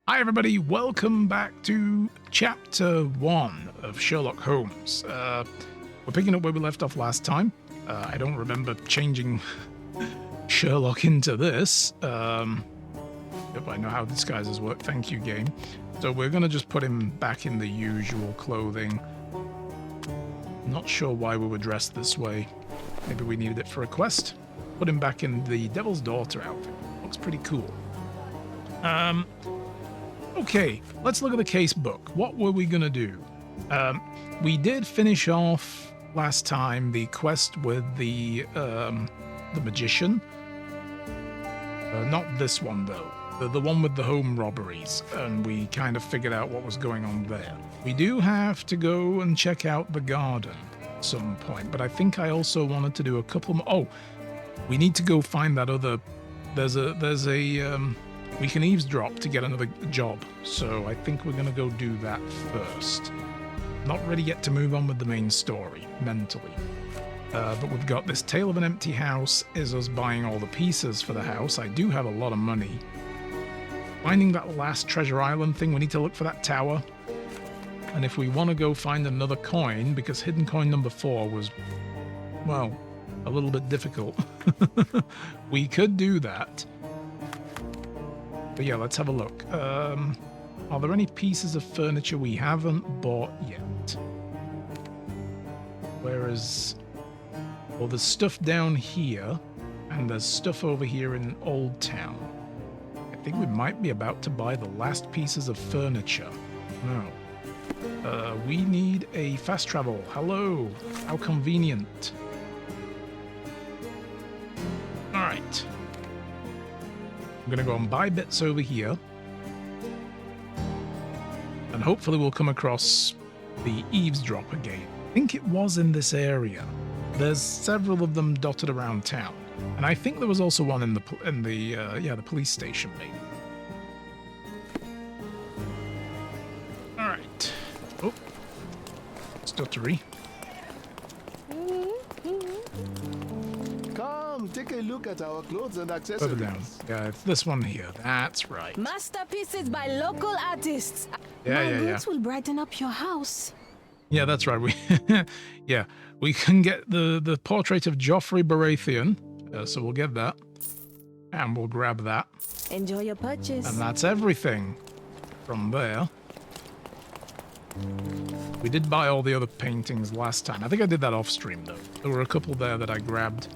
Hi everybody, welcome back to Chapter 1 of Sherlock Holmes. We're picking up where we left off last time. I don't remember changing Sherlock into this. Yep, I know how disguises work, thank you game. So we're going to just put him back in the usual clothing. Not sure why we were dressed this way. Maybe we needed it for a quest. Put him back in the Devil's Daughter outfit. Looks pretty cool. Okay, let's look at the case book. What were we going to do? We did finish off last time the quest with the magician. Not this one, though. The one with the home robberies, and we kind of figured out what was going on there. We do have to go and check out the garden at some point, but I think I also wanted to do a couple more. Oh, we need to go find that other... There's a we can eavesdrop to get another job, so I think we're going to go do that first. Not ready yet to move on with the main story, mentally. But we've got this Tale of an Empty House is us buying all the pieces for the house. I do have a lot of money. Finding that last Treasure Island thing, we need to look for that tower. And if we want to go find another coin, because hidden coin number 4 was, well, a little bit difficult. We could do that. But yeah, let's have a look. Are there any pieces of furniture we haven't bought yet? Whereas, well, there's stuff down here, and there's stuff over here in Old Town. I think we might be about to buy the last pieces of furniture. No. We need a fast travel. Hello. How convenient. All right. I'm going to go and buy bits over here. And hopefully we'll come across the eavesdrop again. I think it was in this area. There's several of them dotted around town. And I think there was also one in the police station, maybe. All right. Oh. Stuttery. Take a look at our clothes and accessories. Further down. Yeah, it's this one here. That's right. Masterpieces by local artists. Yeah. Boots will brighten up your house. Yeah, that's right. We can get the portrait of Joffrey Baratheon, so we'll get that, and we'll grab that. Enjoy your purchase. And that's everything from there. We did buy all the other paintings last time. I think I did that off stream though. There were a couple there that I grabbed.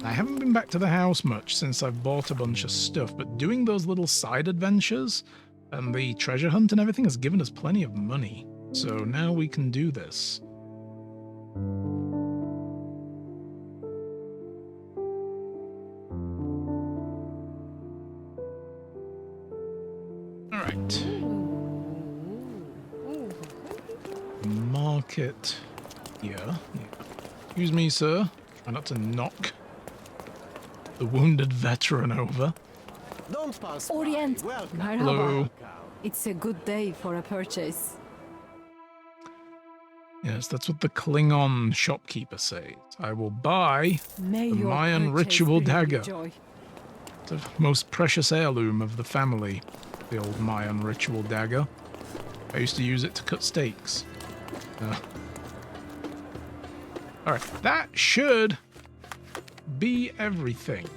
I haven't been back to the house much since I've bought a bunch of stuff, but doing those little side adventures and the treasure hunt and everything has given us plenty of money. So now we can do this. All right. Market here. Yeah. Excuse me, sir. Try not to knock the wounded veteran over. Don't pass Orient. Welcome. Hello. It's a good day for a purchase. Yes, that's what the Klingon shopkeeper says. I will buy May the your Mayan purchase ritual bring you dagger. joy. The most precious heirloom of the family. The old Mayan ritual dagger. I used to use it to cut steaks. Alright, that should be everything.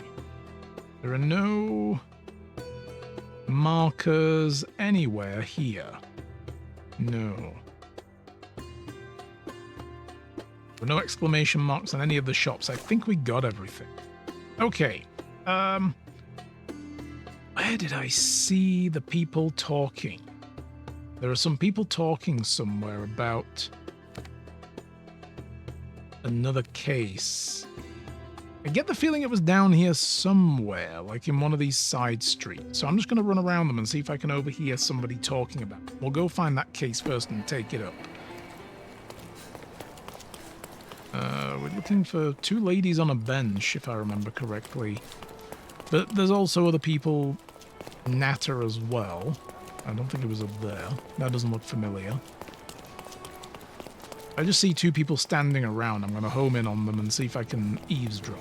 There are no markers anywhere here. No. There were no exclamation marks on any of the shops. I think we got everything. Okay. Where did I see the people talking? There are some people talking somewhere about another case. I get the feeling it was down here somewhere, like in one of these side streets. So I'm just going to run around them and see if I can overhear somebody talking about it. We'll go find that case first and take it up. We're looking for 2 ladies on a bench, if I remember correctly. But there's also other people, Natter as well. I don't think it was up there. That doesn't look familiar. I just see 2 people standing around. I'm going to home in on them and see if I can eavesdrop.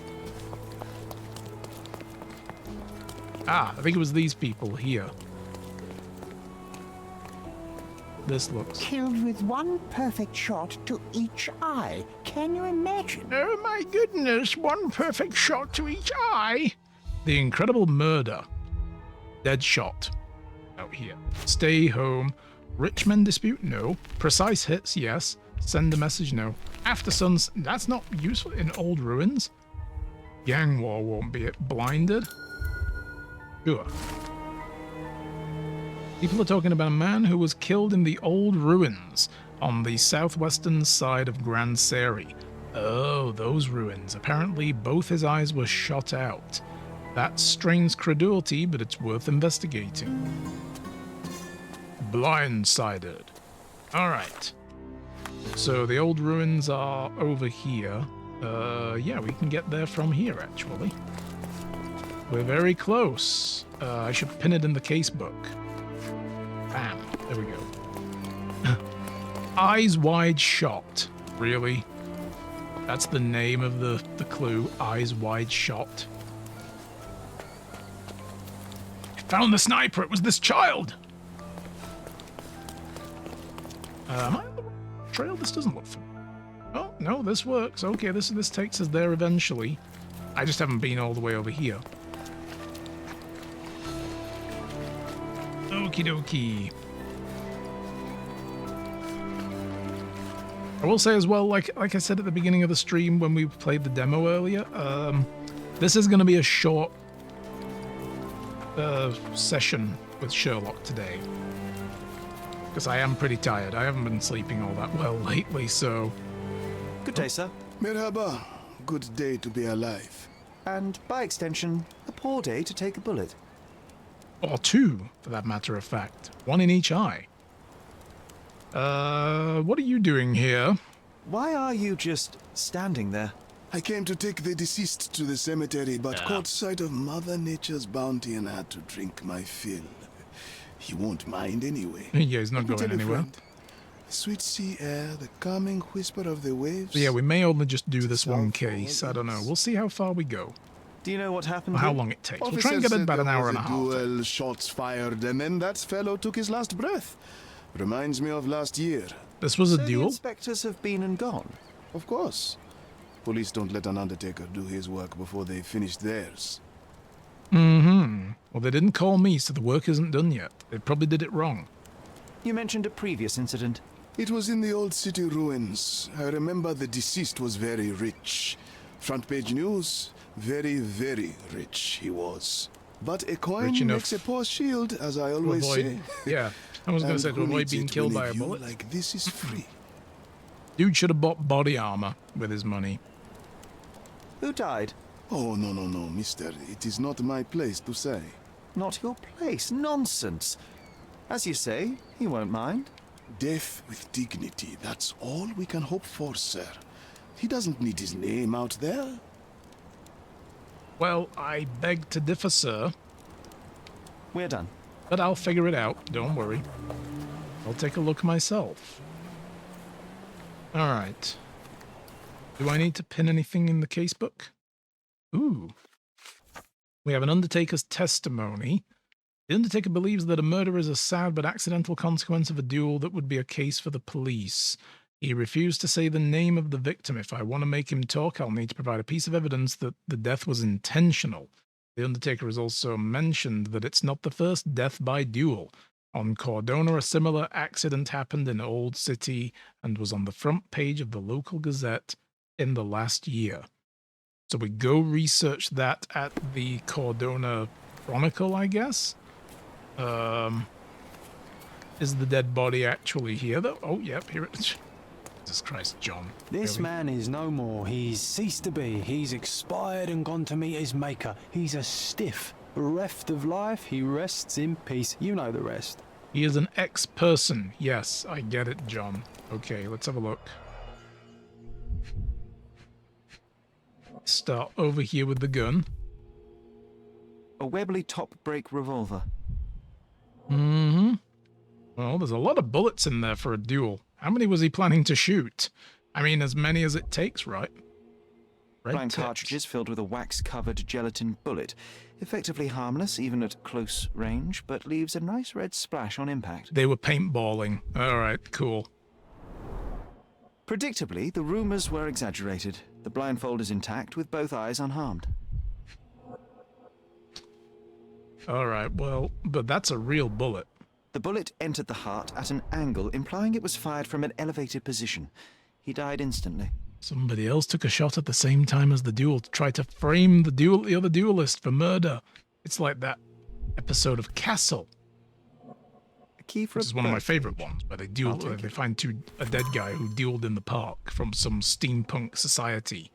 Ah, I think it was these people here. this looks. Killed with one perfect shot to each eye. Can you imagine? Oh my goodness, one perfect shot to each eye. The incredible murder. Dead shot. Out here. Stay home. Rich men dispute? No. Precise hits? Yes. Send a message? No. After suns? That's not useful in old ruins. Gang war won't be it. Blinded? Sure. People are talking about a man who was killed in the old ruins on the southwestern side of Grand Seri. Oh, those ruins. Apparently both his eyes were shot out. That strains credulity, but it's worth investigating. Blindsided. Alright. So the old ruins are over here. Yeah, we can get there from here, actually. We're very close. I should pin it in the casebook. Bam. There we go. Eyes wide shot. Really? That's the name of the clue. Eyes wide shot. I found the sniper. It was this child. Am I on the trail? This doesn't look familiar. Oh, no, this works. Okay, this takes us there eventually. I just haven't been all the way over here. Okie dokie. I will say as well, like I said at the beginning of the stream when we played the demo earlier, this is going to be a short session with Sherlock today. Because I am pretty tired. I haven't been sleeping all that well lately, so... Good day, sir. Merhaba. Good day to be alive. And, by extension, a poor day to take a bullet. Or two, for that matter of fact. One in each eye. What are you doing here? Why are you just standing there? I came to take the deceased to the cemetery, but caught sight of Mother Nature's bounty and had to drink my fill. He won't mind anyway. Yeah, he's not Let me going tell you, anywhere. friend, the sweet sea air, the calming whisper of the waves. So yeah, we may only just do this one South case. I don't know. Orleans. We'll see how far we go. Do you know what happened? Or how here? long it takes. We'll Officer try and get it said about an there hour was and a a half. duel, shots fired, and then that fellow took his last breath. Reminds me of last year. This was a So the duel? inspectors have been and gone. Of course. Police don't let an undertaker do his work before they've finished theirs. Mm-hmm. Well, they didn't call me, so the work isn't done yet. They probably did it wrong. You mentioned a previous incident. It was in the old city ruins. I remember the deceased was very rich. Front page news, very, very rich he was. But a coin Rich enough makes a poor shield, as I To always avoid, say. yeah, I was going to And say to who avoid needs being it killed when by a view bullet. like this is free. Dude should have bought body armor with his money. Who died? Oh, no, no, no, mister. It is not my place to say. Not your place. Nonsense. As you say, he won't mind. Death with dignity, that's all we can hope for, sir. He doesn't need his name out there. Well, I beg to differ, sir, We're done. but I'll figure it out. Don't worry. I'll take a look myself. Alright. Do I need to pin anything in the casebook? Ooh. We have an Undertaker's testimony. The Undertaker believes that a murder is a sad but accidental consequence of a duel that would be a case for the police. He refused to say the name of the victim. If I want to make him talk, I'll need to provide a piece of evidence that the death was intentional. The Undertaker has also mentioned that it's not the first death by duel. On Cordona, a similar accident happened in Old City and was on the front page of the local gazette in the last year. So we go research that at the Cordona Chronicle, I guess. Is the dead body actually here, though? Oh, yep, here it is. Jesus Christ, John. This Really? man is no more. He's ceased to be. He's expired and gone to meet his maker. He's a stiff. Bereft of life, he rests in peace. You know the rest. He is an ex-person. Yes, I get it, John. Okay, let's have a look. Start over here with the gun. A Webley top-break revolver. Mm-hmm. Well, there's a lot of bullets in there for a duel. How many was he planning to shoot? I mean, as many as it takes, right? Red Blank tips. cartridges filled with a wax-covered gelatin bullet. Effectively harmless, even at close range, but leaves a nice red splash on impact. They were paintballing. All right, cool. Predictably, the rumors were exaggerated. The blindfold is intact, with both eyes unharmed. All right, well, but that's a real bullet. The bullet entered the heart at an angle, implying it was fired from an elevated position. He died instantly. Somebody else took a shot at the same time as the duel to try to frame the other duelist for murder. It's like that episode of Castle, A key for which a is one of my bird favorite cage. ones, where they I'll duel. take They it. find a dead guy who dueled in the park from some steampunk society.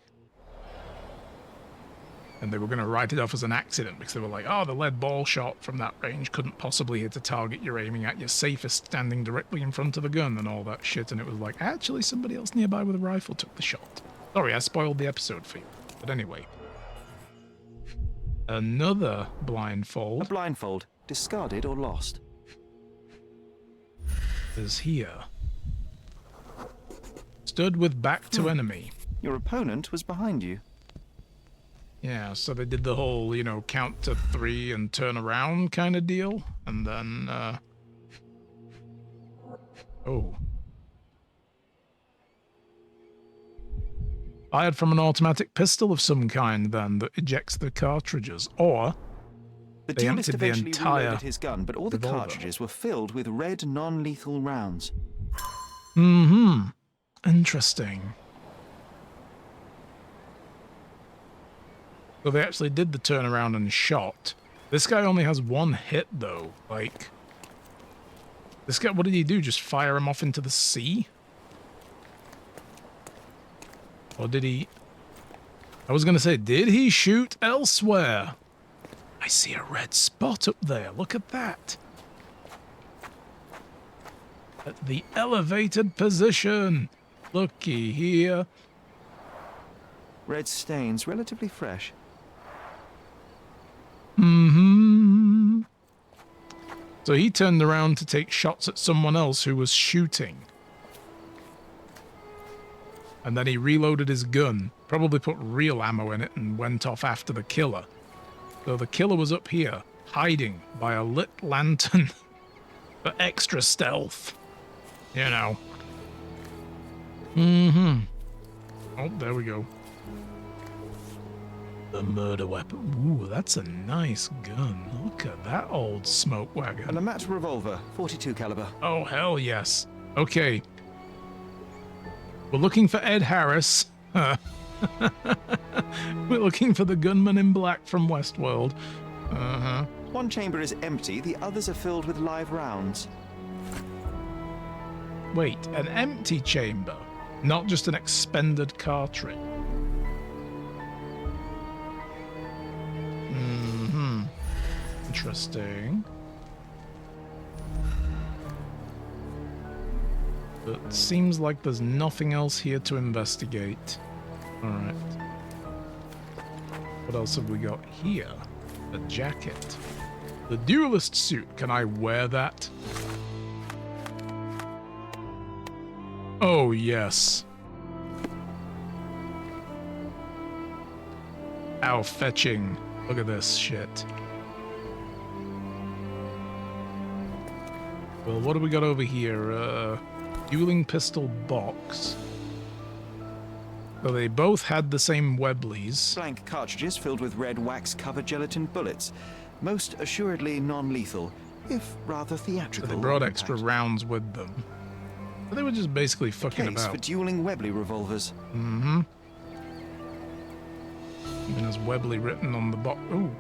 And they were going to write it off as an accident because they were like, oh, the lead ball shot from that range couldn't possibly hit a target you're aiming at. You're safest standing directly in front of the gun and all that shit. And it was like, actually, somebody else nearby with a rifle took the shot. Sorry, I spoiled the episode for you. But anyway. Another A blindfold blindfold, discarded or lost. is here. Stood with back to enemy. Your opponent was behind you. Yeah, so they did the whole, count to 3 and turn around kind of deal. And then, oh. Fired from an automatic pistol of some kind, then, that ejects the cartridges. Or, The They duelist emptied the eventually entire reloaded his gun, but all the revolver. cartridges were filled with red non-lethal rounds. interesting. So they actually did the turnaround and shot. This guy only has one hit, though. Like, this guy, what did he do? Just fire him off into the sea? Or did he... I was going to say, did he shoot elsewhere? I see a red spot up there. Look at that. At the elevated position. Looky here. Red stains, relatively fresh. So he turned around to take shots at someone else who was shooting. And then he reloaded his gun, probably put real ammo in it and went off after the killer. So the killer was up here, hiding by a lit lantern for extra stealth. You know. Oh, there we go. The murder weapon. Ooh, that's a nice gun. Look at that old smoke An wagon. Amat revolver, 42 caliber. Oh, hell yes. Okay. We're looking for Ed Harris. We're looking for the gunman in black from Westworld. One chamber is empty, the others are filled with live rounds. Wait, an empty chamber, not just an expended cartridge. Interesting. But seems like there's nothing else here to investigate. Alright. What else have we got here? A jacket. The duelist suit. Can I wear that? Oh, yes. How fetching. Look at this shit. Well, what do we got over here? Dueling pistol box. So they both had the same Webleys. Blank cartridges filled with red wax-covered gelatin bullets. Most assuredly non-lethal, if rather So theatrical. they brought on extra impact. rounds with them. But they were just basically fucking Case for about. dueling Webley revolvers. Even as Webley written on the box. Ooh.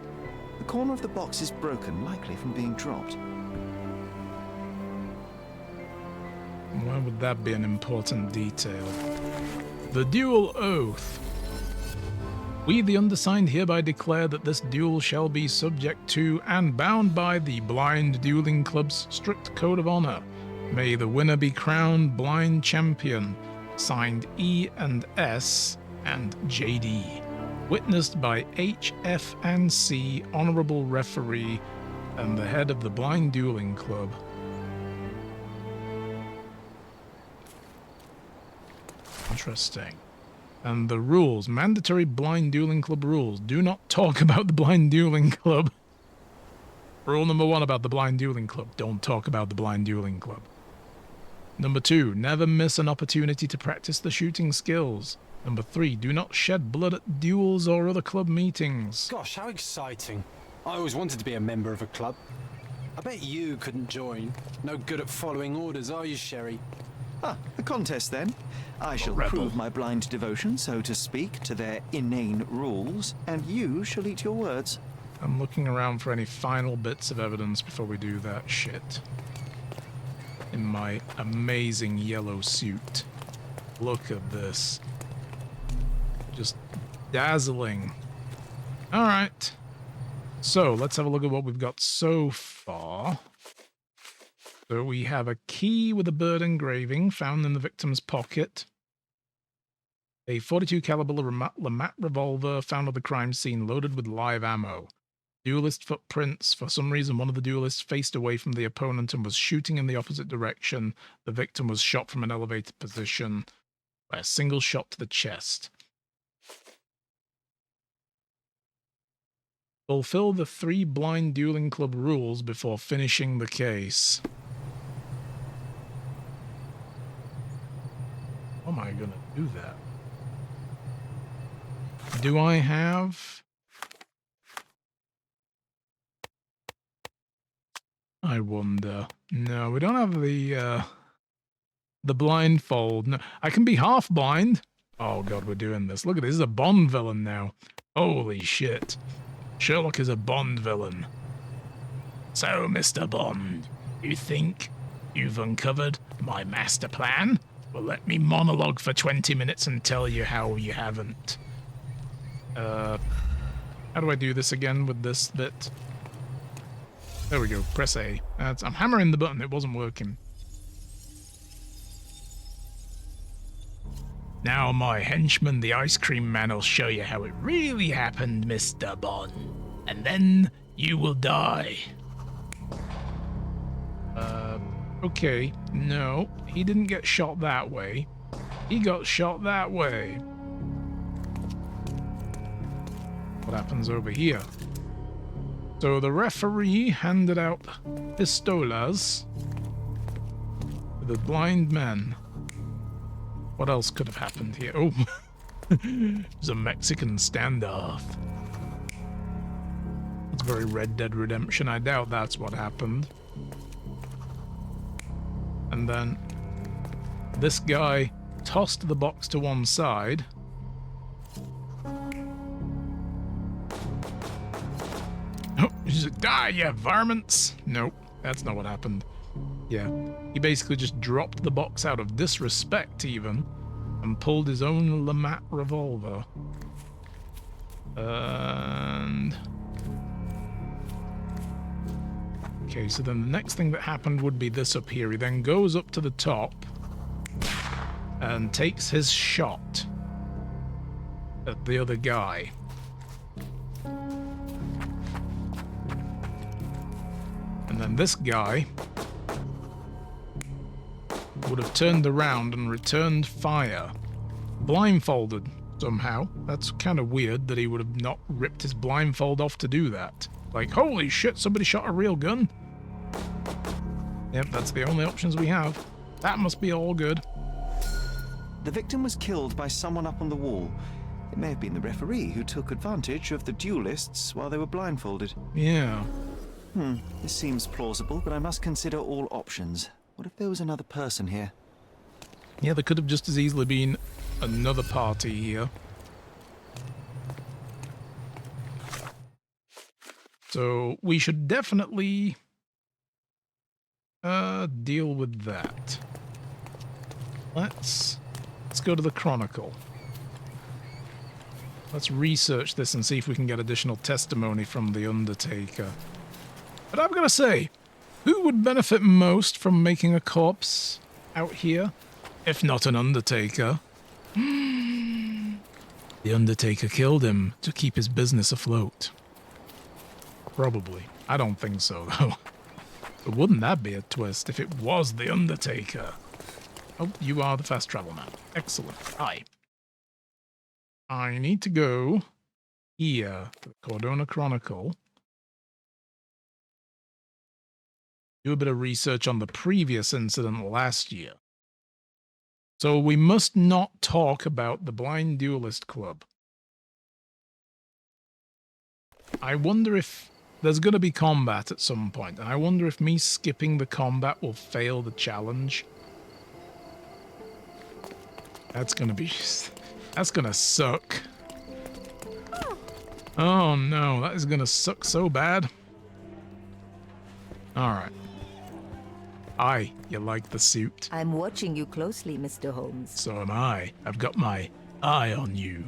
The corner of the box is broken, likely from being dropped. Why would that be an important detail? The duel oath. We, the undersigned, hereby declare that this duel shall be subject to and bound by the Blind Dueling Club's strict code of honor. May the winner be crowned blind champion. Signed E and S and JD. Witnessed by HF and C, honorable referee, and the head of the Blind Dueling Club. Interesting. And the rules. Mandatory blind dueling club rules. Do not talk about the blind dueling club. Rule number 1 about the blind dueling club. Don't talk about the blind dueling club. Number 2. Never miss an opportunity to practice the shooting skills. Number 3. Do not shed blood at duels or other club meetings. Gosh, how exciting. I always wanted to be a member of a club. I bet you couldn't join. No good at following orders, are you, Sherry? Ah, a contest then. I shall rebel. prove my blind devotion, so to speak, to their inane rules, and you shall eat your words. I'm looking around for any final bits of evidence before we do that shit. In my amazing yellow suit. Look at this. Just dazzling. Alright. So, let's have a look at what we've got so far. So we have a key with a bird engraving found in the victim's pocket. A .42 caliber Lamat revolver found at the crime scene loaded with live ammo. Duelist footprints. For some reason, one of the duelists faced away from the opponent and was shooting in the opposite direction. The victim was shot from an elevated position by a single shot to the chest. Fulfill the 3 blind dueling club rules before finishing the case. How am I going to do that? Do I have... I wonder. No, we don't have the blindfold. No, I can be half blind. Oh god, we're doing this. Look at this. This is a Bond villain now. Holy shit. Sherlock is a Bond villain. So, Mr. Bond, you think you've uncovered my master plan? Well, let me monologue for 20 minutes and tell you how you haven't. How do I do this again with this bit? There we go. Press A. I'm hammering the button. It wasn't working. Now my henchman, the ice cream man, will show you how it really happened, Mr. Bond. And then you will die. Okay. No, he didn't get shot that way. He got shot that way. What happens over here? So the referee handed out pistolas to the blind men. What else could have happened here? Oh, it was a Mexican standoff. It's very Red Dead Redemption. I doubt that's what happened. And then this guy tossed the box to one side. Oh, he's like, die, you varmints! Nope, that's not what happened. Yeah, he basically just dropped the box out of disrespect, even, and pulled his own Lamat revolver. And... okay, so then the next thing that happened would be this up here. He then goes up to the top and takes his shot at the other guy. And then this guy would have turned around and returned fire, blindfolded somehow. That's kind of weird that he would have not ripped his blindfold off to do that. Like, holy shit, somebody shot a real gun. Yep, that's the only options we have. That must be all good. The victim was killed by someone up on the wall. It may have been the referee who took advantage of the duelists while they were blindfolded. Yeah. This seems plausible, but I must consider all options. What if there was another person here? Yeah, there could have just as easily been another party here. So we should definitely deal with that. Let's go to the Chronicle. Let's research this and see if we can get additional testimony from the Undertaker. But I've got to say, who would benefit most from making a corpse out here, if not an Undertaker? The Undertaker killed him to keep his business afloat. Probably. I don't think so, though. But wouldn't that be a twist if it was the Undertaker? Oh, you are the fast travel man. Excellent. Hi. I need to go here to the Cordona Chronicle. Do a bit of research on the previous incident last year. So we must not talk about the Blind Duelist Club. I wonder if there's going to be combat at some point, and I wonder if me skipping the combat will fail the challenge. That's going to be... That's going to suck. Oh no, that is going to suck so bad. Alright. Aye, you like the suit? I'm watching you closely, Mr. Holmes. So am I. I've got my eye on you.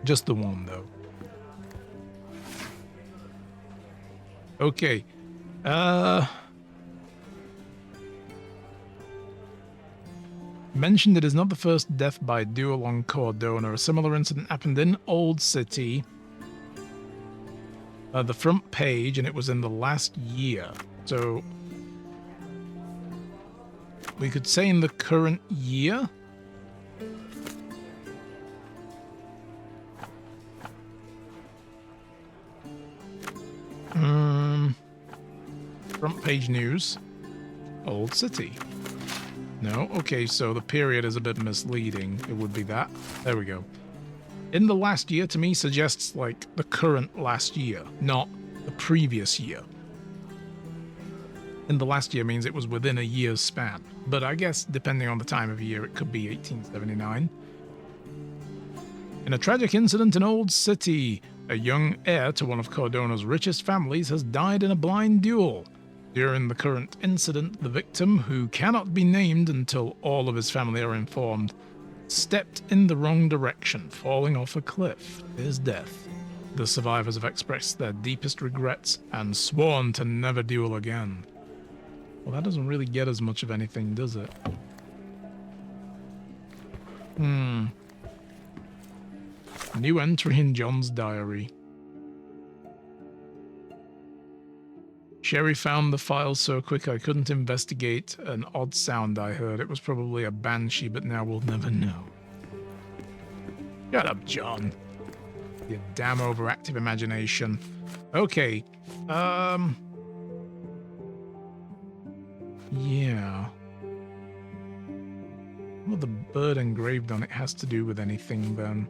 Just the one, though. Okay. Mentioned it is not the first death by duel on Cordona. A similar incident happened in Old City. The front page, and it was in the last year. So we could say in the current year. Front page news. Old City. No? Okay, so the period is a bit misleading. It would be that. There we go. In the last year, to me, suggests, like, the current last year, not the previous year. In the last year means it was within a year's span. But I guess, depending on the time of year, it could be 1879. In a tragic incident in Old City, a young heir to one of Cordona's richest families has died in a blind duel. During the current incident, the victim, who cannot be named until all of his family are informed, stepped in the wrong direction, falling off a cliff. His death. The survivors have expressed their deepest regrets and sworn to never duel again. Well, that doesn't really get us much of anything, does it? New entry in John's diary. Sherry found the file so quick I couldn't investigate an odd sound I heard. It was probably a banshee, but now we'll never know. Shut up, John. You damn overactive imagination. Okay. Yeah. Well, the bird engraved on it has to do with anything, then.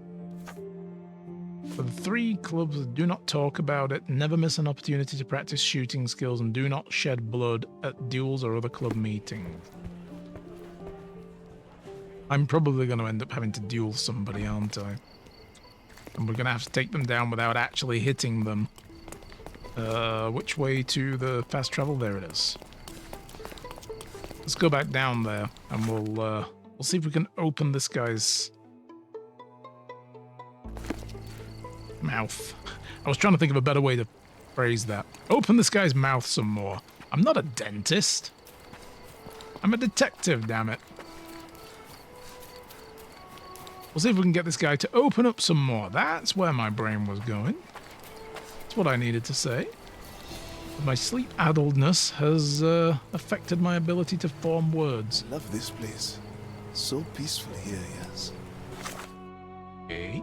For the 3 clubs, do not talk about it, never miss an opportunity to practice shooting skills, and do not shed blood at duels or other club meetings. I'm probably going to end up having to duel somebody, aren't I? And we're going to have to take them down without actually hitting them. Which way to the fast travel? There it is. Let's go back down there, and we'll see if we can open this guy's mouth. I was trying to think of a better way to phrase that. Open this guy's mouth some more. I'm not a dentist. I'm a detective, damn it. We'll see if we can get this guy to open up some more. That's where my brain was going. That's what I needed to say. But my sleep-addledness has affected my ability to form words. I love this place. So peaceful here, yes. Okay.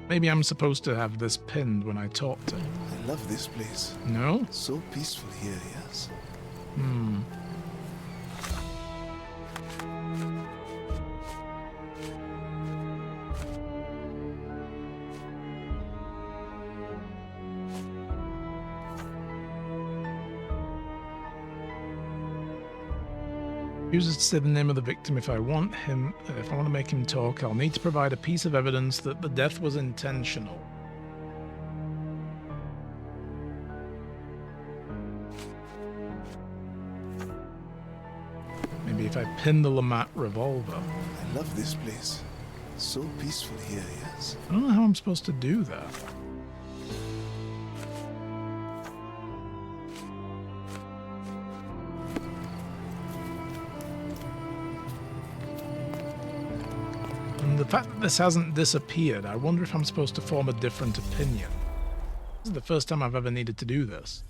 Maybe I'm supposed to have this pinned when I talk to him. I love this place. No? So peaceful here, yes. Uses to say the name of the victim. If I want to make him talk, I'll need to provide a piece of evidence that the death was intentional. Maybe if I pin the Lamont revolver. I love this place. So peaceful here, yes. I don't know how I'm supposed to do that. And the fact that this hasn't disappeared, I wonder if I'm supposed to form a different opinion. This is the first time I've ever needed to do this.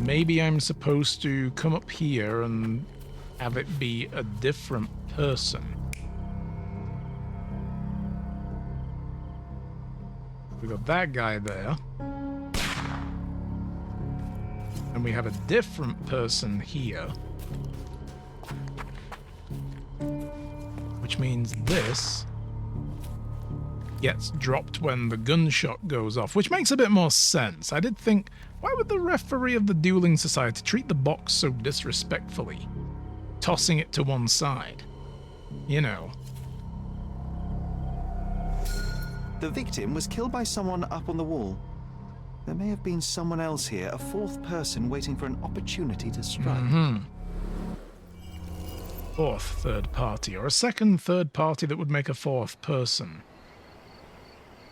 maybe I'm supposed to come up here and have it be a different person. We got that guy there. And we have a different person here. Which means this gets dropped when the gunshot goes off, which makes a bit more sense. I did think, why would the referee of the Dueling Society treat the box so disrespectfully? Tossing it to one side. You know. The victim was killed by someone up on the wall. There may have been someone else here, a fourth person waiting for an opportunity to strike. Fourth third party, or a second third party that would make a fourth person.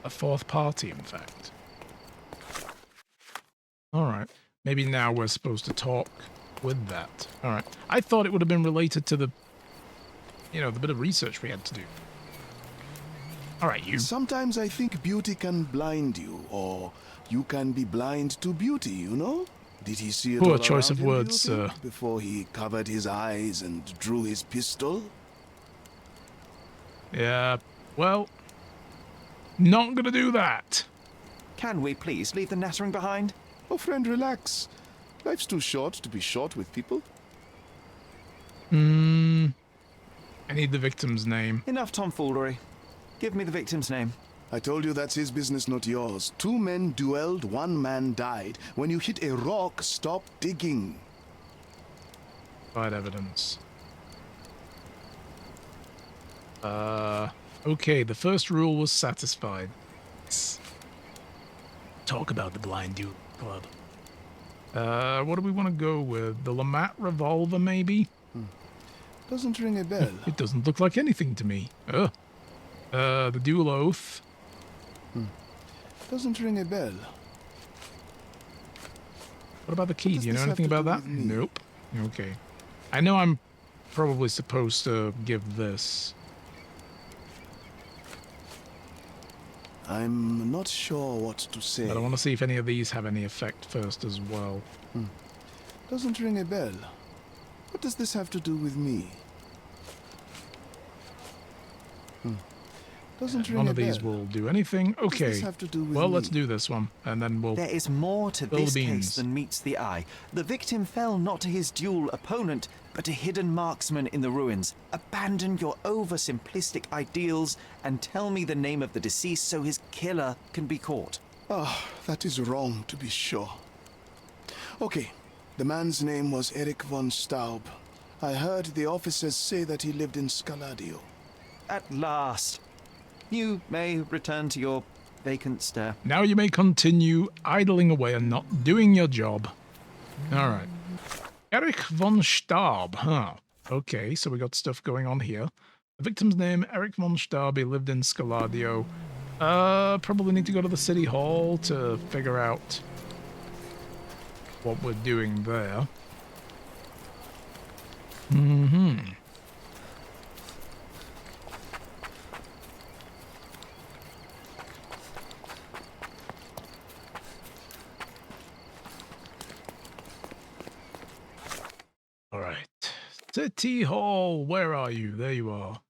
A fourth party, in fact. Alright, maybe now we're supposed to talk with that. Alright, I thought it would have been related to the, you know, the bit of research we had to do. Alright, you. Sometimes I think beauty can blind you, or you can be blind to beauty, you know? Did he see it Poor all choice around of him, do you words, think, sir. before he covered his eyes and drew his pistol? Yeah, well, not gonna do that. Can we please leave the nattering behind? Oh, friend, relax. Life's too short to be short with people. I need the victim's name. Enough tomfoolery. Give me the victim's name. I told you that's his business, not yours. 2 men duelled, 1 man died. When you hit a rock, stop digging. Provide evidence. Okay, the first rule was satisfied. Talk about the Blind Duel Club. What do we want to go with? The Lamat revolver, maybe? Doesn't ring a bell. It doesn't look like anything to me. The Dual Oath. Doesn't ring a bell. What about the key? does Do you know this have anything to about do that? with me? Nope. Okay. I know I'm probably supposed to give this. I'm not sure what to say. But I want to see if any of these have any effect first as well. Doesn't ring a bell. What does this have to do with me? Doesn't ring None a of these bell. will do anything. What does this Okay. have to do with Well, me? let's do this one, and then we'll... There is more to Spill the this case beans. than meets the eye. The victim fell not to his dual opponent, but a hidden marksman in the ruins. Abandon your oversimplistic ideals and tell me the name of the deceased so his killer can be caught. Ah, that is wrong, to be sure. Okay, the man's name was Erich von Staub. I heard the officers say that he lived in Scaladio. At last. You may return to your vacant stare. Now you may continue idling away and not doing your job. All right. Erich von Staub, huh? Okay, so we got stuff going on here. The victim's name, Erich von Staub. He lived in Scaladio. Probably need to go to the city hall to figure out what we're doing there. All right. City Hall, where are you? There you are.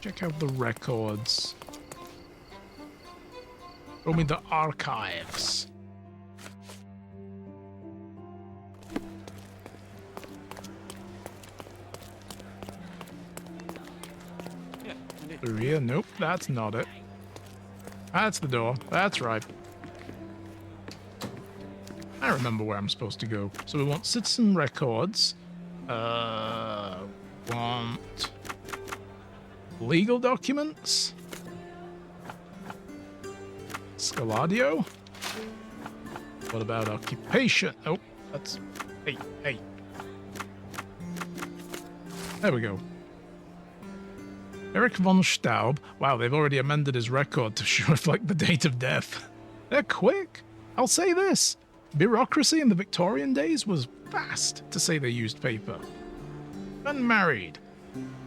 Check out the records. Show me the archives. Through here? Nope, that's not it. That's the door. That's right. I remember where I'm supposed to go. So we want citizen records. Want legal documents. Scaladio. What about occupation? Oh, that's... Hey. There we go. Erich von Staub. Wow, they've already amended his record to reflect the date of death. They're quick. I'll say this. bureaucracy in the Victorian days was vast, to say they used paper. Unmarried.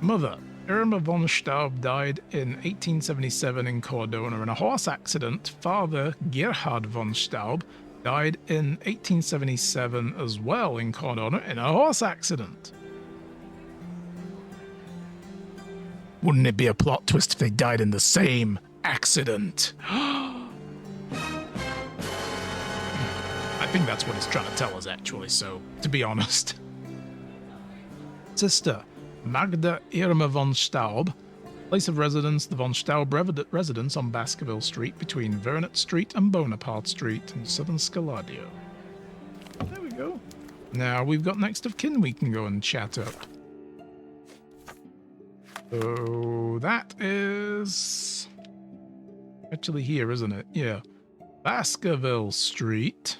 Mother, Irma von Staub, died in 1877 in Cordona in a horse accident. Father, Gerhard von Staub, died in 1877 as well in Cordona in a horse accident. Wouldn't it be a plot twist if they died in the same accident? I think that's what he's trying to tell us, actually, so, to be honest. Sister, Magda Irma von Staub. Place of residence, the von Staub residence on Baskerville Street between Vernet Street and Bonaparte Street in southern Scaladio. There we go. Now we've got next of kin we can go and chat up. So that is actually here, isn't it? Yeah. Baskerville Street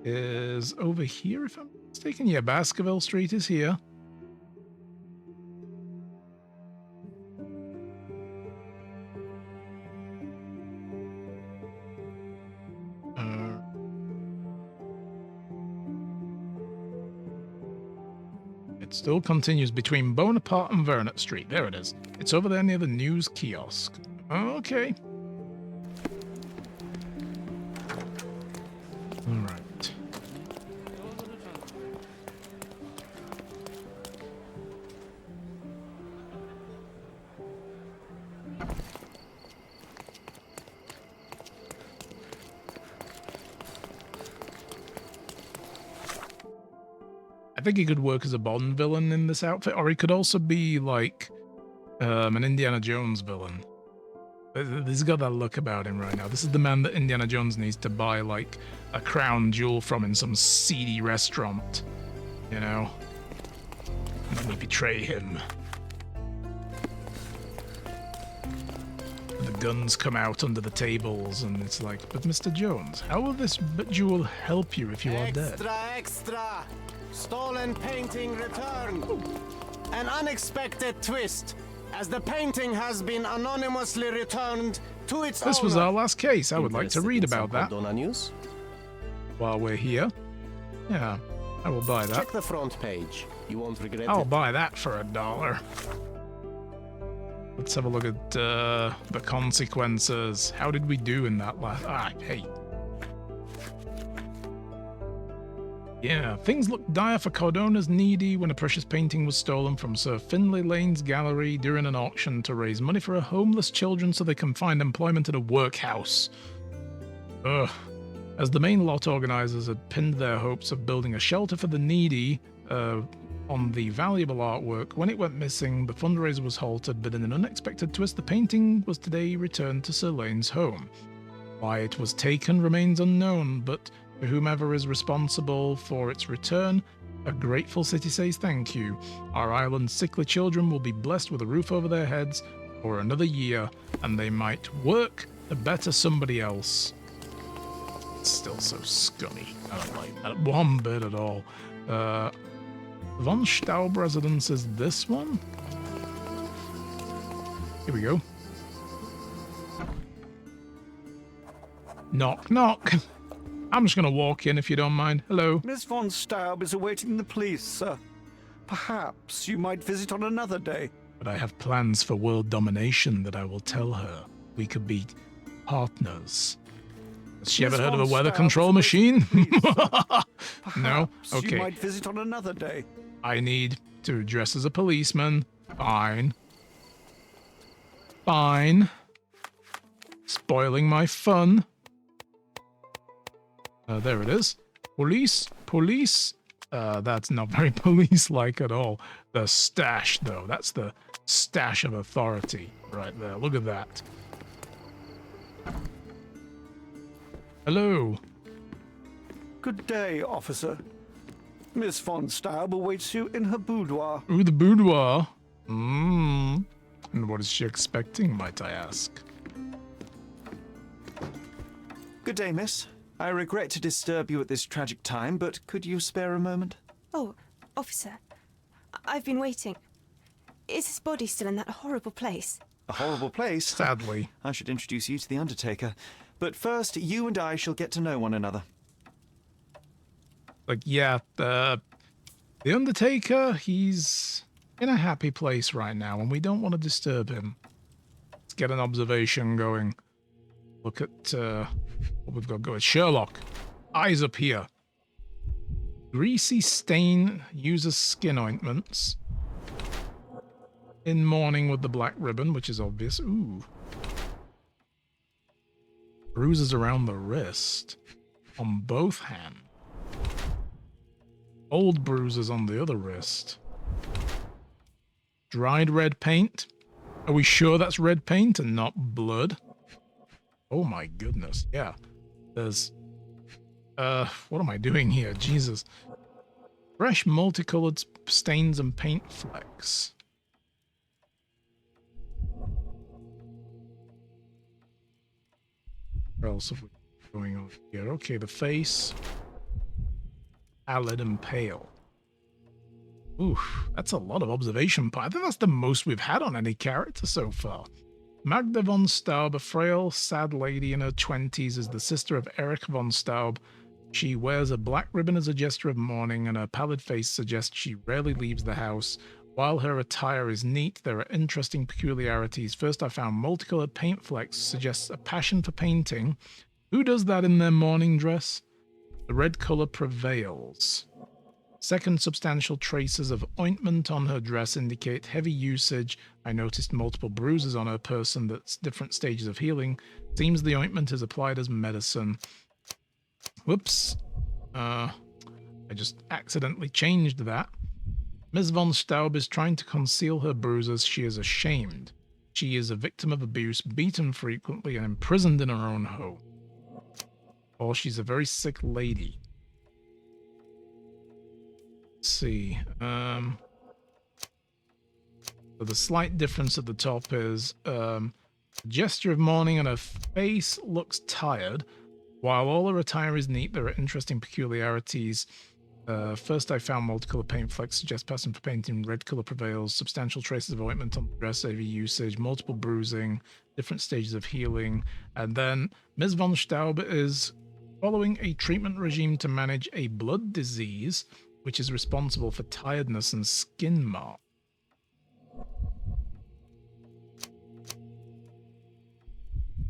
is over here, if I'm not mistaken. Yeah, Baskerville Street is here. It still continues between Bonaparte and Vernet Street. There it is. It's over there near the news kiosk. Okay. All right. I think he could work as a Bond villain in this outfit, or he could also be like an Indiana Jones villain. He's got that look about him right now. This is the man that Indiana Jones needs to buy like a crown jewel from in some seedy restaurant, you know? And then we betray him. The guns come out under the tables, and it's like, but Mr. Jones, how will this jewel help you if you are dead? Extra! Stolen painting returned. An unexpected twist, as the painting has been anonymously returned to its owner. This was our last case. I would like to read about that. News? While we're here. Yeah, I will buy that. Check the front page. You won't regret I'll it. buy that for $1. Let's have a look at the consequences. How did we do in that last... hey. Yeah, things looked dire for Cordona's needy when a precious painting was stolen from Sir Finlay Lane's gallery during an auction to raise money for homeless children so they can find employment at a workhouse. Ugh. As the main lot organizers had pinned their hopes of building a shelter for the needy on the valuable artwork, when it went missing, the fundraiser was halted, but in an unexpected twist, the painting was today returned to Sir Lane's home. Why it was taken remains unknown, but to whomever is responsible for its return, a grateful city says thank you. Our island's sickly children will be blessed with a roof over their heads for another year, and they might work to better somebody else. It's still so scummy. I don't like that one bit at all. Von Staub residence is this one? Here we go. Knock, knock. I'm just going to walk in if you don't mind. Hello. Miss von Staub is awaiting the police, sir. Perhaps you might visit on another day. But I have plans for world domination that I will tell her. We could be partners. Has she ever heard of a weather control machine? No? Okay. You might visit on another day. I need to dress as a policeman. Fine. Fine. Spoiling my fun. There it is. Police. Police. That's not very police-like at all. The stash, though. That's the stash of authority right there. Look at that. Hello. Good day, officer. Miss von Staub awaits you in her boudoir. Ooh, the boudoir. And what is she expecting, might I ask? Good day, miss. I regret to disturb you at this tragic time, but could you spare a moment? Oh, officer. I've been waiting. Is his body still in that horrible place? A horrible place? Sadly. I should introduce you to the Undertaker. But first, you and I shall get to know one another. Like, yeah, the Undertaker, he's in a happy place right now, and we don't want to disturb him. Let's get an observation going. Look at what we've got going. Sherlock, eyes up here. Greasy stain, uses skin ointments. In mourning with the black ribbon, which is obvious. Ooh. Bruises around the wrist. On both hands. Old bruises on the other wrist. Dried red paint. Are we sure that's red paint and not blood? Oh my goodness, yeah. There's... what am I doing here? Jesus. Fresh multicolored stains and paint flecks. What else have we got going on here? Okay, the face. Pallid and pale. Oof, that's a lot of observation. I think that's the most we've had on any character so far. Magda von Staub, a frail, sad lady in her 20s, is the sister of Erich von Staub. She wears a black ribbon as a gesture of mourning, and her pallid face suggests she rarely leaves the house. While her attire is neat, there are interesting peculiarities. First, I found multicolored paint flecks suggests a passion for painting. Who does that in their mourning dress? The red color prevails. Second, substantial traces of ointment on her dress indicate heavy usage. I noticed multiple bruises on her person that's different stages of healing. Seems the ointment is applied as medicine. Whoops. I just accidentally changed that. Ms. von Staub is trying to conceal her bruises. She is ashamed. She is a victim of abuse, beaten frequently, and imprisoned in her own home. Or she's a very sick lady. Let's see. So the slight difference at the top is the gesture of mourning, and her face looks tired. While all her attire is neat, there are interesting peculiarities. First, I found multicolored paint flecks suggest passion for painting. Red color prevails. Substantial traces of ointment on the dress, heavy usage, multiple bruising, different stages of healing. And then Ms. von Staub is following a treatment regime to manage a blood disease, which is responsible for tiredness and skin marks.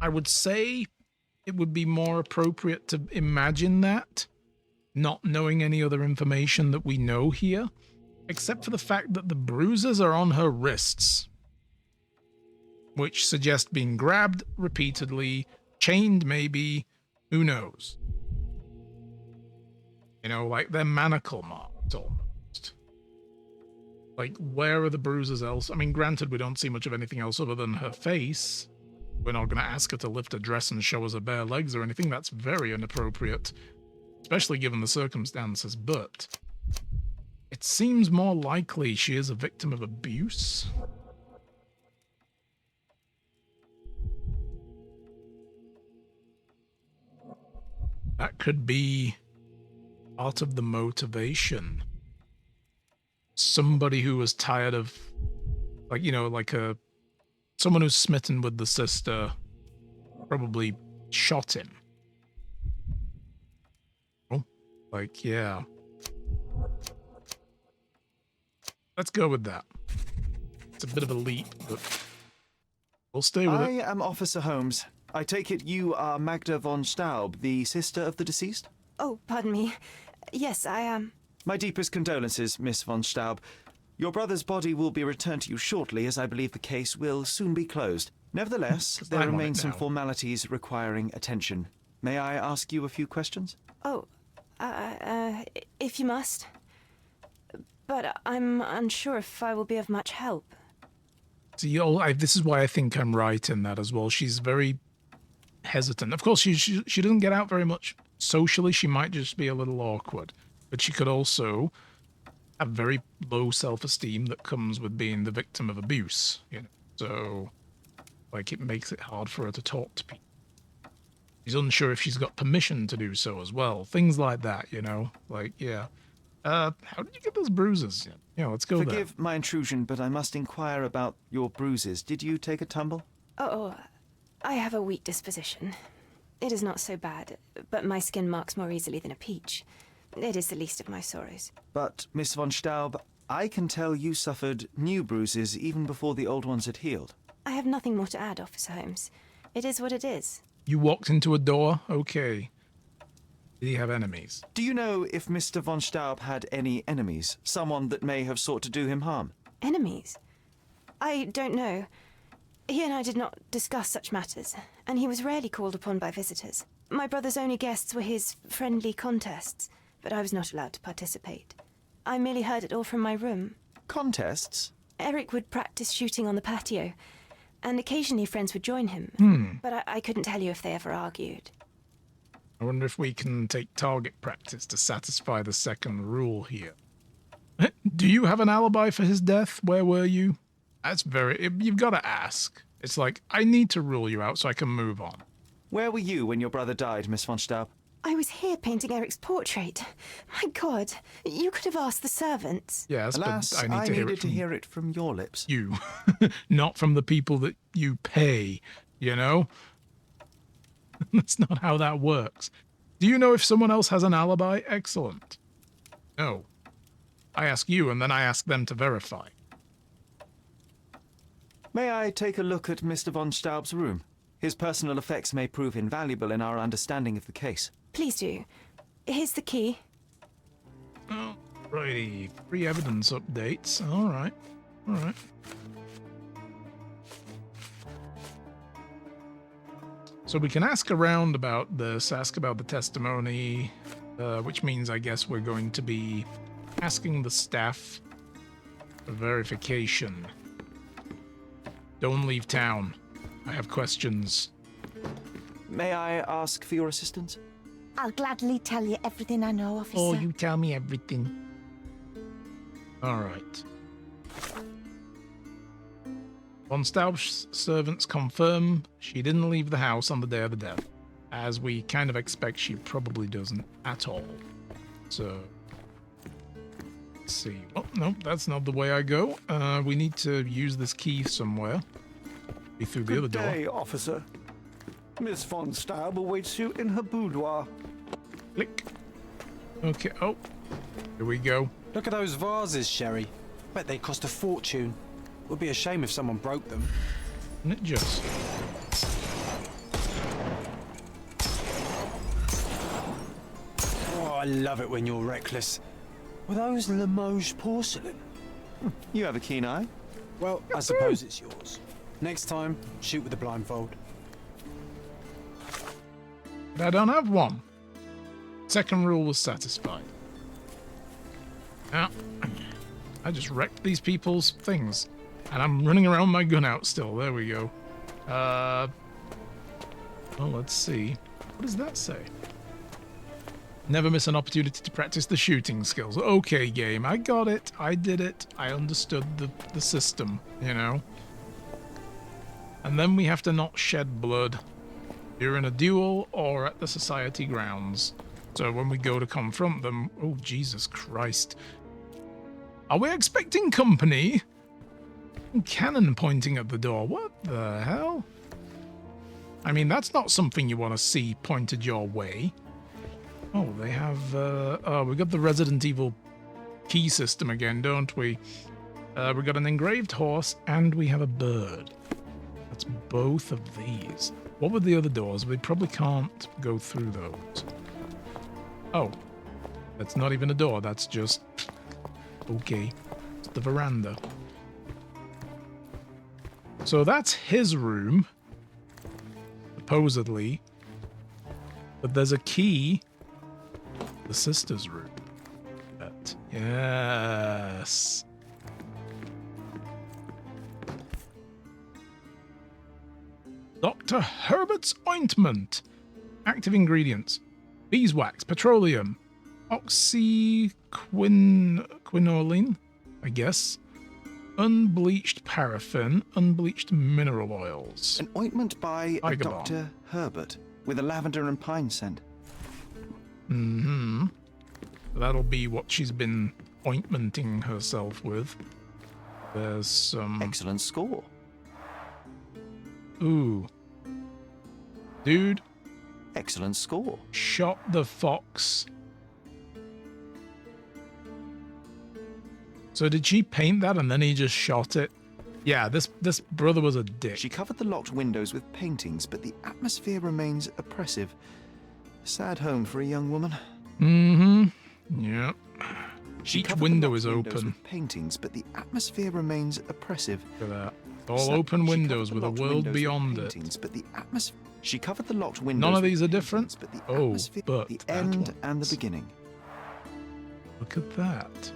I would say it would be more appropriate to imagine that, not knowing any other information that we know here, except for the fact that the bruises are on her wrists, which suggest being grabbed repeatedly, chained maybe, who knows? You know, like they're manacle marks almost. Like, where are the bruises else? I mean, granted, we don't see much of anything else other than her face. We're not going to ask her to lift her dress and show us her bare legs or anything. That's very inappropriate, especially given the circumstances, but it seems more likely she is a victim of abuse. That could be part of the motivation. Somebody who was tired of, like, you know, like someone who's smitten with the sister probably shot him. Oh, like, yeah. Let's go with that. It's a bit of a leap, but we'll stay with it. I am Officer Holmes. I take it you are Magda von Staub, the sister of the deceased? Oh, pardon me. Yes, I am. My deepest condolences, Miss von Staub. Your brother's body will be returned to you shortly, as I believe the case will soon be closed. Nevertheless, there remain some formalities requiring attention. May I ask you a few questions? Oh, if you must. But I'm unsure if I will be of much help. See, this is why I think I'm right in that as well. She's very hesitant. Of course, she doesn't get out very much socially. She might just be a little awkward. But she could also have very low self-esteem that comes with being the victim of abuse. You know? So, like, it makes it hard for her to talk to people. She's unsure if she's got permission to do so as well. Things like that, you know? Like, yeah. How did you get those bruises? Yeah, let's go there. Forgive my intrusion, but I must inquire about your bruises. Did you take a tumble? Oh, I have a weak disposition. It is not so bad, but my skin marks more easily than a peach. It is the least of my sorrows. But, Miss von Staub, I can tell you suffered new bruises even before the old ones had healed. I have nothing more to add, Officer Holmes. It is what it is. You walked into a door? Okay. Did he have enemies? Do you know if Mr. von Staub had any enemies? Someone that may have sought to do him harm? Enemies? I don't know. He and I did not discuss such matters, and he was rarely called upon by visitors. My brother's only guests were his friendly contests, but I was not allowed to participate. I merely heard it all from my room. Contests? Eric would practice shooting on the patio, and occasionally friends would join him. But I couldn't tell you if they ever argued. I wonder if we can take target practice to satisfy the second rule here. Do you have an alibi for his death? Where were you? That's you've got to ask. It's like, I need to rule you out so I can move on. Where were you when your brother died, Miss von Staub? I was here painting Eric's portrait. My God, you could have asked the servants. Yes, Alas, but I need to hear it from your lips. You, not from the people that you pay, you know? That's not how that works. Do you know if someone else has an alibi? Excellent. No. I ask you, and then I ask them to verify. May I take a look at Mr. von Staub's room? His personal effects may prove invaluable in our understanding of the case. Please do. Here's the key. Oh, righty. Free evidence updates. All right. All right. So we can ask around about this, ask about the testimony, which means I guess we're going to be asking the staff for verification. Don't leave town. I have questions. May I ask for your assistance? I'll gladly tell you everything I know, officer. Oh, you tell me everything. All right. Von Staub's servants confirm she didn't leave the house on the day of the death, as we kind of expect she probably doesn't at all. So, let's see. Oh, no, that's not the way I go. We need to use this key somewhere. Be through the other door. Good day, officer. Miss von Staub awaits you in her boudoir. Click. Okay, oh. Here we go. Look at those vases, Sherry. Bet they cost a fortune. Would be a shame if someone broke them. Isn't it just? Oh, I love it when you're reckless. Were those Limoges porcelain? You have a keen eye. Well, I suppose it's yours. Next time, shoot with a blindfold. But I don't have one. Second rule was satisfied. Now, I just wrecked these people's things. And I'm running around with my gun out still. There we go. Well, let's see. What does that say? Never miss an opportunity to practice the shooting skills. Okay, game. I got it. I did it. I understood the system, you know. And then we have to not shed blood during a duel or at the society grounds. So when we go to confront them... Oh, Jesus Christ. Are we expecting company? Cannon pointing at the door. What the hell? I mean, that's not something you want to see pointed your way. Oh, they have... oh, we got the Resident Evil key system again, don't we? We got an engraved horse, and we have a bird. That's both of these. What were the other doors? We probably can't go through those. Oh. That's not even a door. That's just... Okay. It's the veranda. So that's his room. Supposedly. But there's a key. The sister's room. But, yes. Dr. Herbert's ointment. Active ingredients. Beeswax, petroleum, oxyquinoline, I guess. Unbleached paraffin, unbleached mineral oils. An ointment by a Tiger balm. Dr. Herbert with a lavender and pine scent. Mm-hmm. That'll be what she's been ointmenting herself with. There's some... Excellent score. Ooh. Dude. Excellent score. Shot the fox So did she paint that and then he just shot it? Yeah, this brother was a dick. She covered the locked windows with paintings, but the atmosphere remains oppressive. Sad home for a young woman. Mm-hmm. Yep. She Each covered the window locked is windows open. with paintings, but the atmosphere remains oppressive. Look at that. All open She windows covered with the a locked world windows with beyond it. paintings, but the atmosphere. She covered the locked windows. None of with these are paintings, different? But the Oh, atmosphere, but the that end one and the is. beginning. Look at that.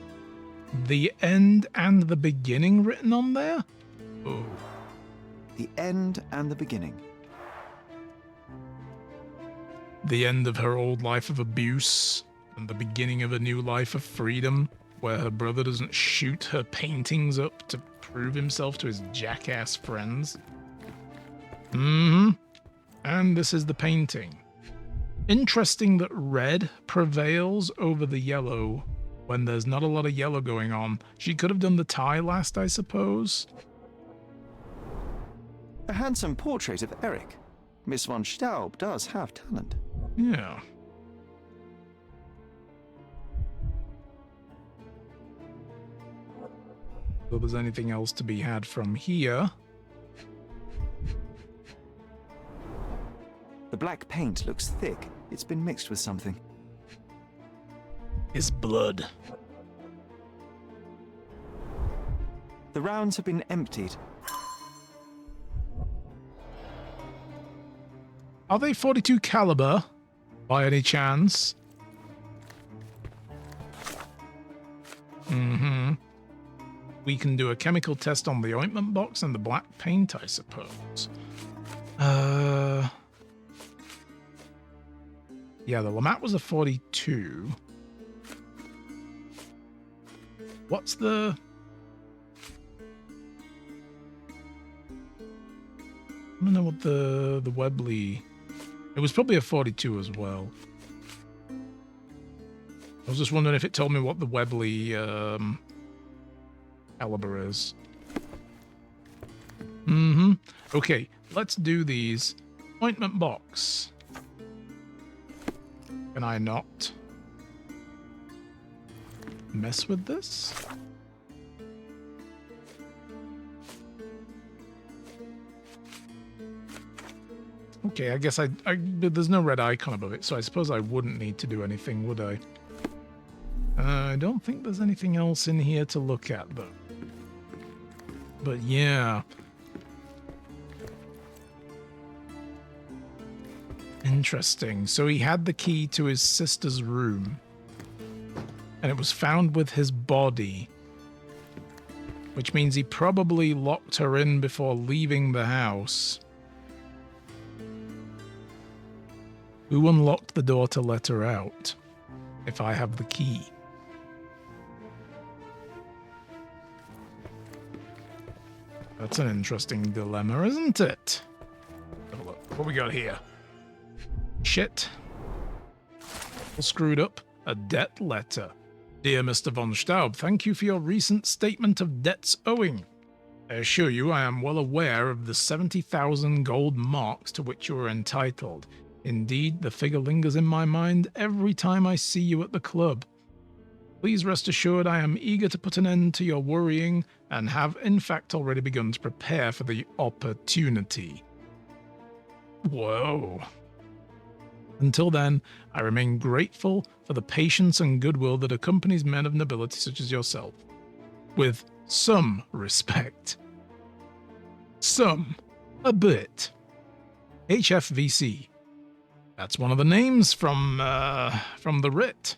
The end and the beginning written on there? Oh. The end and the beginning. The end of her old life of abuse and the beginning of a new life of freedom where her brother doesn't shoot her paintings up to prove himself to his jackass friends. Mm-hmm. And this is the painting. Interesting that red prevails over the yellow when there's not a lot of yellow going on. She could have done the tie last, I suppose. A handsome portrait of Eric. Miss von Staub does have talent. Yeah. So there's anything else to be had from here. The black paint looks thick. It's been mixed with something. His blood. The rounds have been emptied. Are they 42 caliber by any chance? Mm-hmm. We can do a chemical test on the ointment box and the black paint, I suppose. Yeah, the Lamat was a 42. What's the... I don't know what the Webley... It was probably a 42 as well. I was just wondering if it told me what the Webley caliber is. Mm-hmm. Okay, let's do these. Ointment box. Can I not mess with this? Okay, I guess there's no red icon above it, so I suppose I wouldn't need to do anything, would I? I don't think there's anything else in here to look at, though. But yeah. Interesting. So he had the key to his sister's room, and it was found with his body, which means he probably locked her in before leaving the house. Who unlocked the door to let her out, if I have the key? That's an interesting dilemma, isn't it? Have a look. What we got here? Shit. All screwed up. A debt letter. Dear Mr. von Staub, thank you for your recent statement of debts owing. I assure you I am well aware of the 70,000 gold marks to which you are entitled. Indeed, the figure lingers in my mind every time I see you at the club. Please rest assured I am eager to put an end to your worrying and have in fact already begun to prepare for the opportunity. Whoa. Until then, I remain grateful for the patience and goodwill that accompanies men of nobility such as yourself. With some respect. Some. A bit. HFVC. That's one of the names from the writ.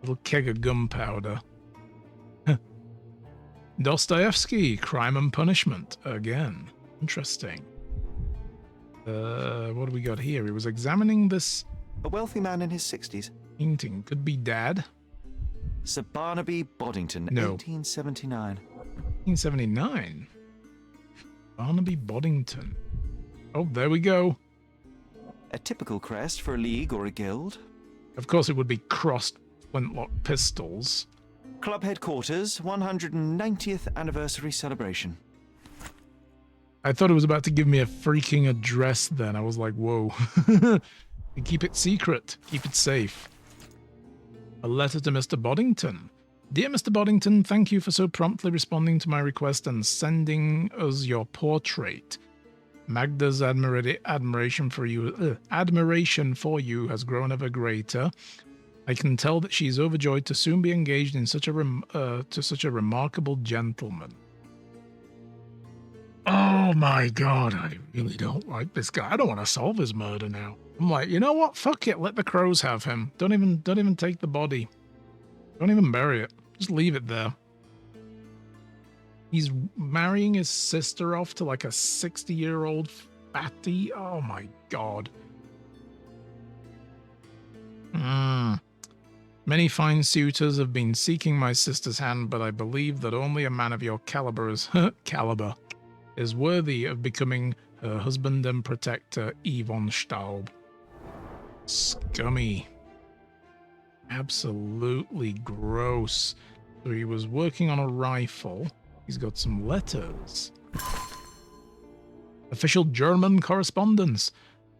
Little keg of gunpowder. Dostoevsky, Crime and Punishment. Again. Interesting. What do we got here? He was examining this... A wealthy man in his 60s. Painting. Could be Dad. Sir Barnaby Boddington, No. 1879. 1879? Barnaby Boddington. Oh, there we go. A typical crest for a league or a guild. Of course it would be crossed flintlock pistols. Club headquarters, 190th anniversary celebration. I thought it was about to give me a freaking address then. I was like, whoa. Keep it secret. Keep it safe. A letter to Mr. Boddington. Dear Mr. Boddington, thank you for so promptly responding to my request and sending us your portrait. Magda's admiration for you has grown ever greater. I can tell that she is overjoyed to soon be engaged in such a remarkable gentleman. Oh my god, I really don't like this guy. I don't want to solve his murder now. I'm like, you know what? Fuck it. Let the crows have him. Don't even take the body. Don't even bury it. Just leave it there. He's marrying his sister off to like a 60-year-old fatty. Oh my god. Many fine suitors have been seeking my sister's hand, but I believe that only a man of your caliber is worthy of becoming her husband and protector, Yvonne Staub. Scummy. Absolutely gross. So he was working on a rifle. He's got some letters. Official German correspondence.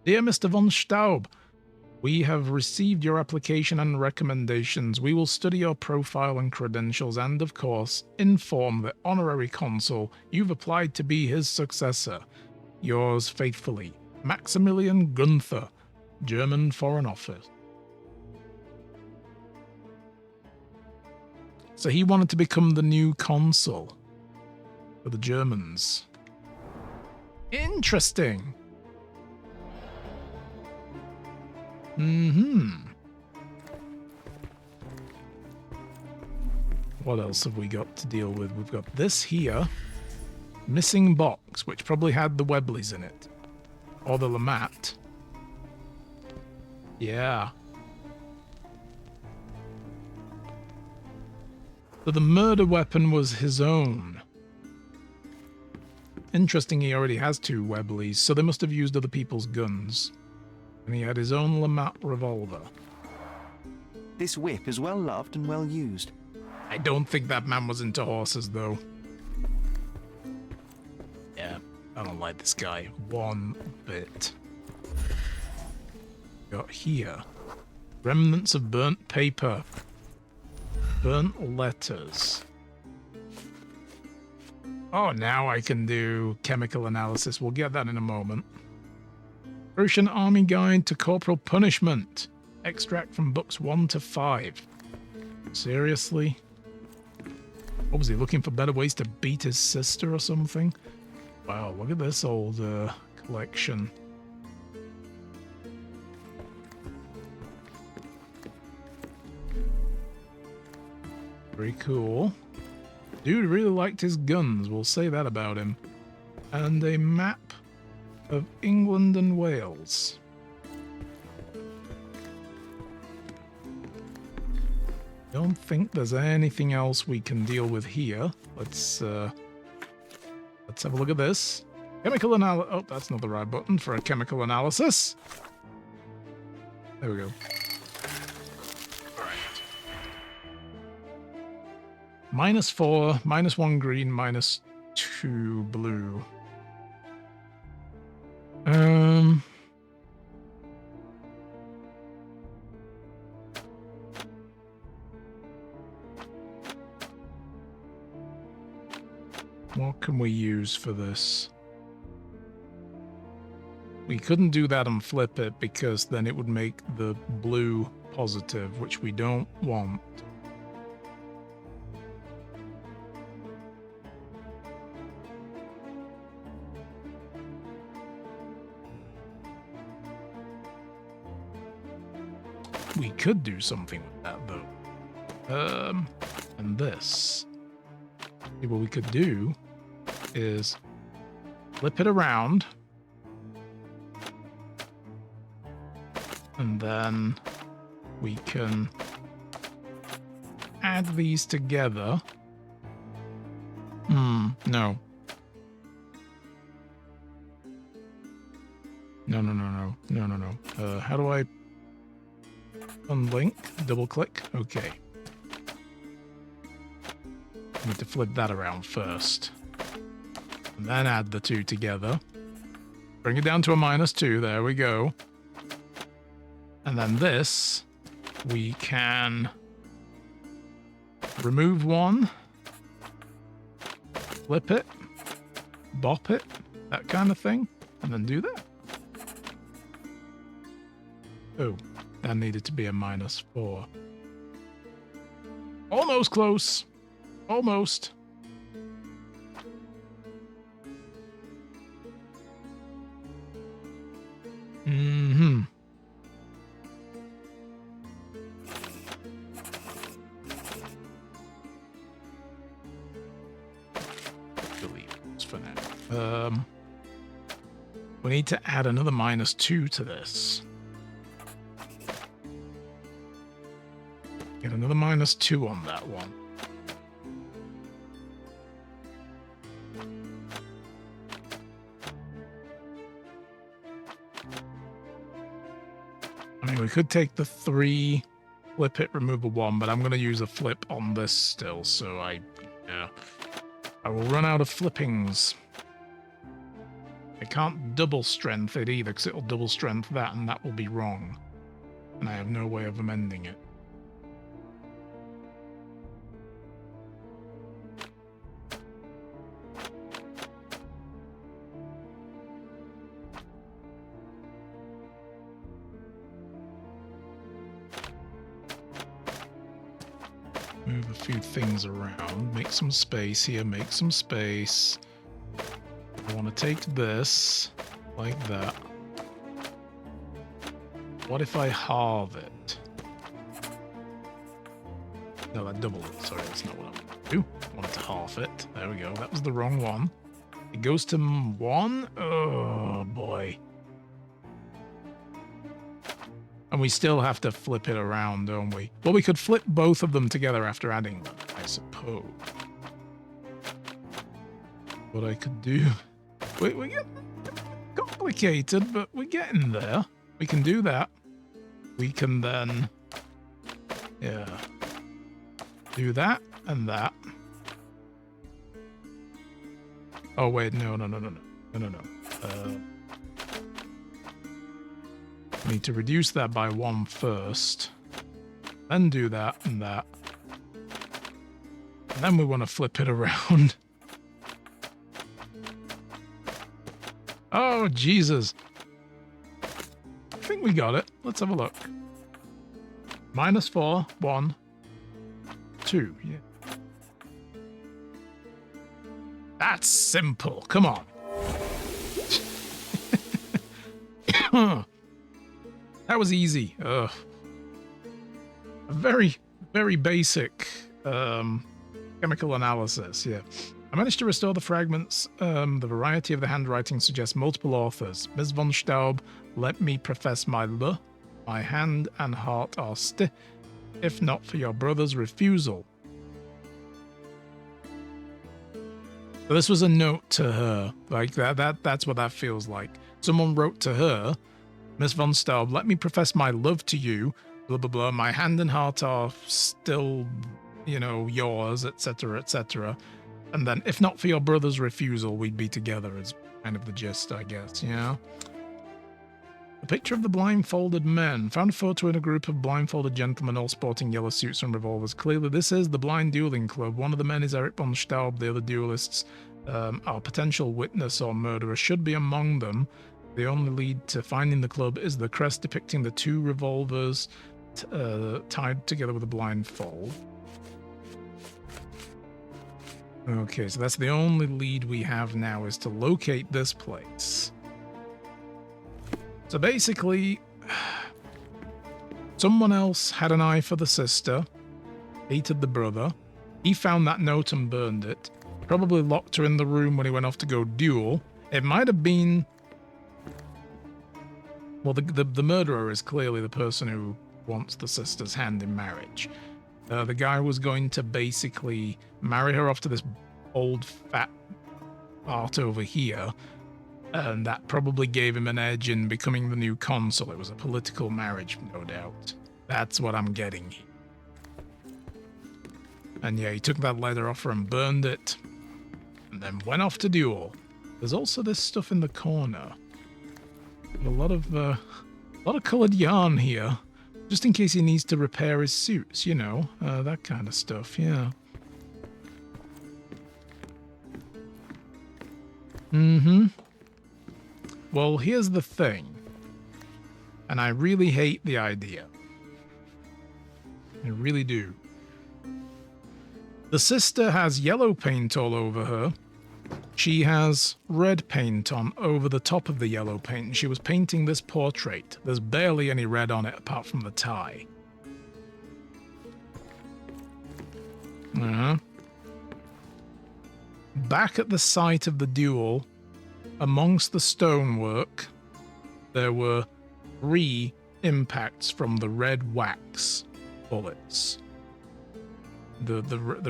Dear Mr. von Staub, we have received your application and recommendations. We will study your profile and credentials and, of course, inform the honorary consul you've applied to be his successor. Yours faithfully, Maximilian Gunther, German Foreign Office. So he wanted to become the new consul for the Germans. Interesting. What else have we got to deal with? We've got this here. Missing box, which probably had the Webleys in it. Or the Lamat. Yeah. So the murder weapon was his own. Interesting, he already has 2 Webleys, so they must have used other people's guns. And he had his own Lamat revolver. This whip is well loved and well used. I don't think that man was into horses, though. Yeah, I don't like this guy one bit. Got here. Remnants of burnt paper. Burnt letters. Oh, now I can do chemical analysis. We'll get that in a moment. Russian Army Guide to Corporal Punishment. Extract from books 1 to 5. Seriously? What was he looking for? Better ways to beat his sister or something? Wow, look at this old collection. Very cool. Dude really liked his guns, we'll say that about him. And a map of England and Wales. Don't think there's anything else we can deal with here. Let's have a look at this. Chemical analysis. Oh, that's not the right button for a chemical analysis. There we go. Alright. -4, -1 green, -2 blue. What can we use for this? We couldn't do that and flip it because then it would make the blue positive, which we don't want. We could do something with that, though. And this. See, what we could do is flip it around. And then we can add these together. No. No. How do I unlink? Double click? Okay. Need to flip that around first. And then add the 2 together. Bring it down to a -2. There we go. And then this, we can remove one, flip it, bop it, that kind of thing, and then do that. Oh, that needed to be a -4. Almost close. Almost. Mm-hmm. Delete this for now. We need to add another -2 to this. Get another -2 on that one. I mean, we could take the 3, flip it, remove a 1, but I'm going to use a flip on this still, so I will run out of flippings. I can't double strength it either, because it'll double strength that, and that will be wrong. And I have no way of amending it. Move a few things around. Make some space here. Make some space. I want to take this like that. What if I halve it? No, that doubled it. Sorry, that's not what I want to do. I wanted to half it. There we go. That was the wrong one. It goes to 1. Oh, boy. And we still have to flip it around, don't we? Well, we could flip both of them together after adding them, I suppose. What I could do... We're getting complicated, but we're getting there. We can do that. We can then... Yeah. Do that and that. Oh, wait. No. Need to reduce that by 1 first, then do that and that, and then we want to flip it around. Oh, Jesus. I think we got it. Let's have a look. -4, 1, 2, yeah. That's simple. Come on. That was easy. A very, very basic chemical analysis, yeah. I managed to restore the fragments. The variety of the handwriting suggests multiple authors. Ms. von Staub, let me profess my hand and heart are stiff, if not for your brother's refusal. So this was a note to her. Like that's what that feels like. Someone wrote to her, Miss von Staub, let me profess my love to you, blah, blah, blah. My hand and heart are still, yours, etc., etc. And then, if not for your brother's refusal, we'd be together, is kind of the gist, I guess, yeah? A picture of the blindfolded men. Found a photo in a group of blindfolded gentlemen all sporting yellow suits and revolvers. Clearly, this is the Blind Dueling Club. One of the men is Eric von Staub. The other duelists, our potential witness or murderer, should be among them. The only lead to finding the club is the crest depicting the 2 revolvers tied together with a blindfold. Okay, so that's the only lead we have now, is to locate this place. So basically, someone else had an eye for the sister, hated the brother. He found that note and burned it. Probably locked her in the room when he went off to go duel. It might have been... Well, the murderer is clearly the person who wants the sister's hand in marriage. The guy was going to basically marry her off to this old fat part over here, and that probably gave him an edge in becoming the new consul. It was a political marriage, no doubt. That's what I'm getting. And yeah, he took that letter off her and burned it, and then went off to duel. There's also this stuff in the corner. A lot of coloured yarn here. Just in case he needs to repair his suits, you know, that kind of stuff, yeah. Mm-hmm. Well, here's the thing. And I really hate the idea. I really do. The sister has yellow paint all over her. She has red paint on over the top of the yellow paint, and she was painting this portrait. There's barely any red on it apart from the tie. Back at the site of the duel, amongst the stonework, there were 3 impacts from the red wax bullets. The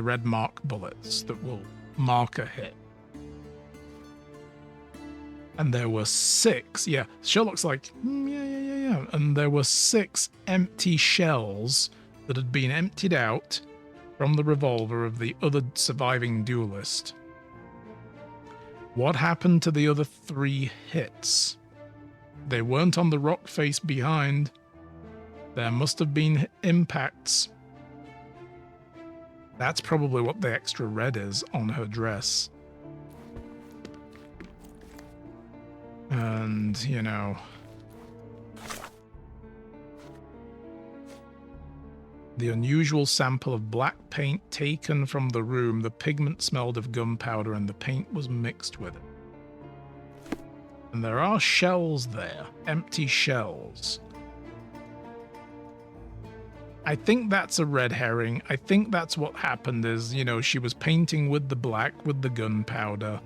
red mark bullets that will mark a hit. And there were 6, yeah, Sherlock's like, yeah. And there were 6 empty shells that had been emptied out from the revolver of the other surviving duelist. What happened to the other 3 hits? They weren't on the rock face behind. There must have been impacts. That's probably what the extra red is on her dress. And, you know... The unusual sample of black paint taken from the room, the pigment smelled of gunpowder and the paint was mixed with it. And there are shells there, empty shells. I think that's a red herring. I think that's what happened is, you know, she was painting with the black, with the gunpowder.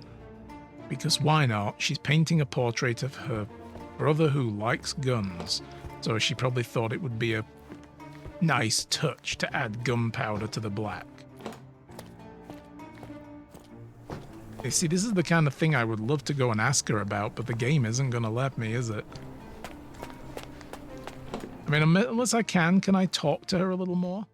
Because why not? She's painting a portrait of her brother who likes guns. So she probably thought it would be a nice touch to add gunpowder to the black. You see, this is the kind of thing I would love to go and ask her about, but the game isn't going to let me, is it? I mean, unless I can I talk to her a little more?